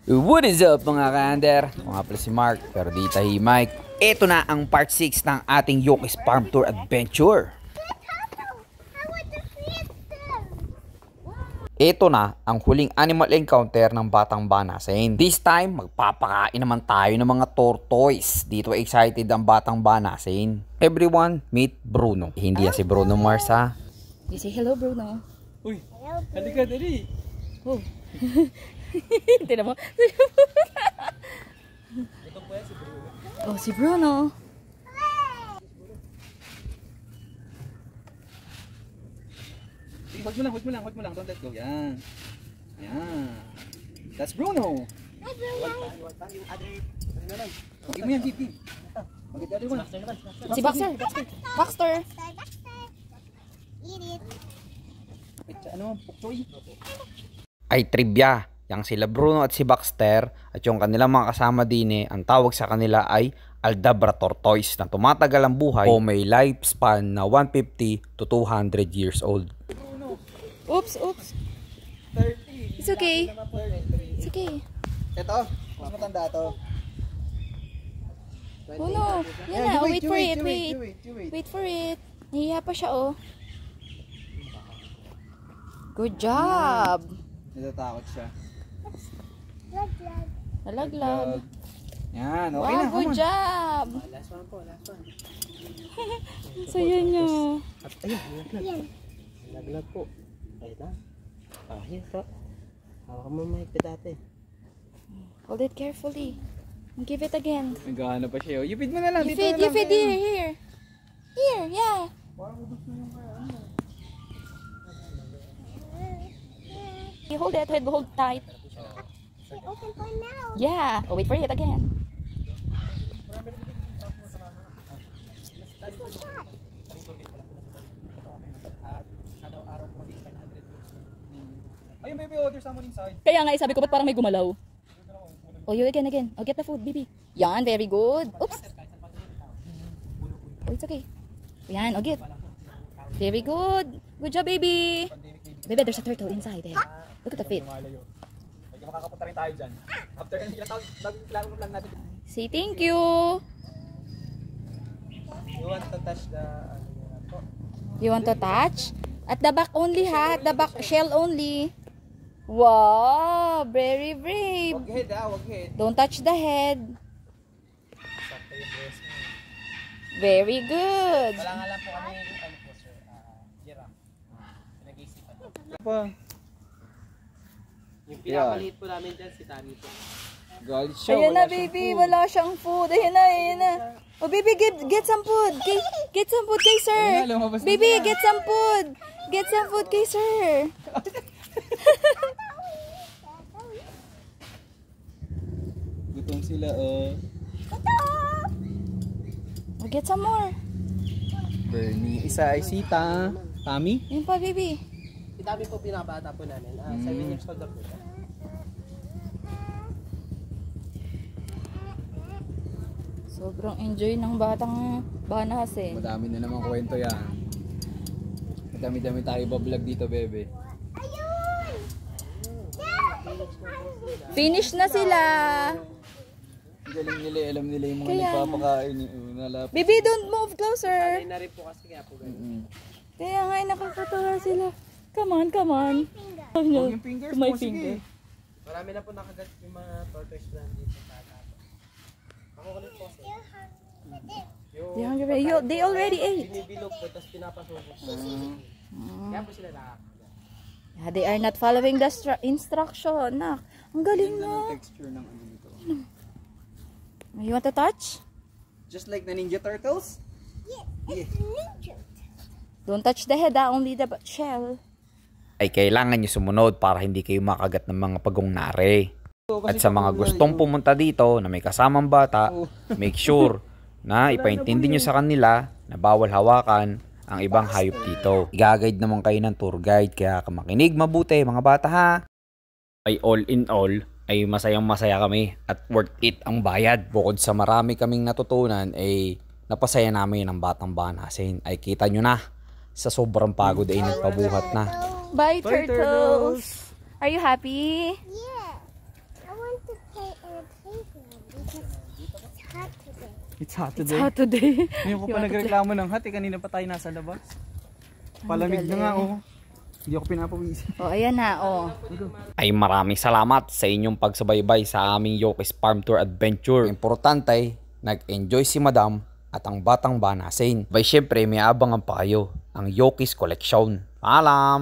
What is up mga ka-under? Ako nga pala si Mark, pero di tahimik. Ito na ang part 6 ng ating Yoke's Farm Tour Adventure. Ito na ang huling animal encounter ng Batang Banasin. This time, magpapakain naman tayo ng mga tortoise. Dito excited ang Batang Banasin. Everyone, meet Bruno. Hindi yan si Bruno Mars ha. You say hello, Bruno. Uy, halika dali. Oh. Tignan mo. Ito po yan si Bruno. Oh, si Bruno. Wag mo lang. Don't let go. Yan. Yan. That's Bruno. Give mo yan, give. Bakit dali mo? Si Baxter. Baxter. Eat it. Ano, pukchoy? Ay trivia. Yang sila Bruno at si Baxter at yung kanilang mga kasama din ang tawag sa kanila ay Aldabra tortoise na tumatagal ang buhay o may lifespan na 150 to 200 years old. Oops. 30. It's okay. It's okay. Ito, mas matanda to. Oh no. Yan na. Wait for it. Wait for it. Nahiya pa siya, oh. Good job. Natatakot siya. Nalaglag. Yan, okay na. Wow, good job. Last one po. Saya niya. Ayun, naglag po. Ayun na. Ayun po. Hawakan mo mahigpit dati. Hold it carefully. And give it again. Naghahanap pa siya. You feed mo na lang. You feed here. Here, yeah. You hold it, hold tight. Open for now. Yeah. Oh, wait for it again. Ayun, baby, order someone inside. Kaya nga, sabi ko, ba't parang may gumalaw? Oh, you again. Oh, get the food, baby. Yan, very good. Oops. Oh, it's okay. Yan, oh, get. Very good. Good job, baby. Baby, there's a turtle inside there. Look at the feet. Medyo makakapunta rin tayo dyan. After ilang taon, naglalaro lang natin. Say thank you. You want to touch the... You want to touch? At the back only, ha? At the back shell only. Wow, very brave. Wag head ha, wag head. Don't touch the head. Sakto yung dress mo. Very good. Wala nga lang po kami yung ano po sir, giraffe. Pinag-iisipan po. Yung pinakaliit po namin dyan, si Tami po. Galit siya, Ayan na, wala siyang baby. food. Wala siyang food. Ayan na. Oh, baby, get some food. Get some food kay sir. Ayan na, lumabas na Baby, siya. get some food. Get some food kay sir. Gutom sila, oh. Oh, get some more. Bernie, isa ay Sita. Tami? Yun pa, baby. Si Tami po pinabata po namin. 7 years old na po siya. Sobrang enjoy ng batang Banasin. Madami na naman kwento yan. Madami-dami tayo bablog dito, bebe. Finish na sila. Galing nila, alam nila yung mga Kaya nagpapakain. Nalapit. Baby, don't move closer. Ay na rin po kasi kaya po ganun. Kaya nga, nakakatawa sila. Come on. Huwag yung fingers My mo, sige. finger. Marami na po nakagat yung mga tortoise na dito sa tato. Ako ulit po. They already ate. Binibilog po, tapos pinapasubok po. Kaya po sila nakakagat. Yeah, they are not following the instruction. Nak, ang galing Ganda na. ng texture ng ano dito. You want to touch? Just like the Ninja Turtles? It's ninja. Don't touch the head, only the shell. Ay kailangan nyo sumunod para hindi kayo makagat ng mga pagong nare. At sa mga gustong pumunta dito na may kasamang bata, make sure na ipaintindi nyo sa kanila na bawal hawakan ang ibang hayop dito. I-guide naman kayo ng tour guide kaya makinig mabuti mga bata ha. Ay all in all ay masayang masaya kami at worth it ang bayad. Bukod sa marami kaming natutunan ay napasaya namin ang Batang Banasin. Ay kita nyo na sa sobrang pagod ay nagpabuhat na. Bye, turtles. Are you happy? Yeah. I want to It's hot today. How today? Ngayon ko You pa want to nagreklamo ng hot eh. Kanina pa tayo nasa labas. Palamig na nga oh. Hindi ako pinapawisin. Oh, ayan na, oh. Ay maraming salamat sa inyong pagsubaybay sa aming Yoki's Farm Tour Adventure. Importante, nag-enjoy si Madam at ang batang banasin. Bay syempre may abangan pa kayo, ang Yoki's Collection. Paalam!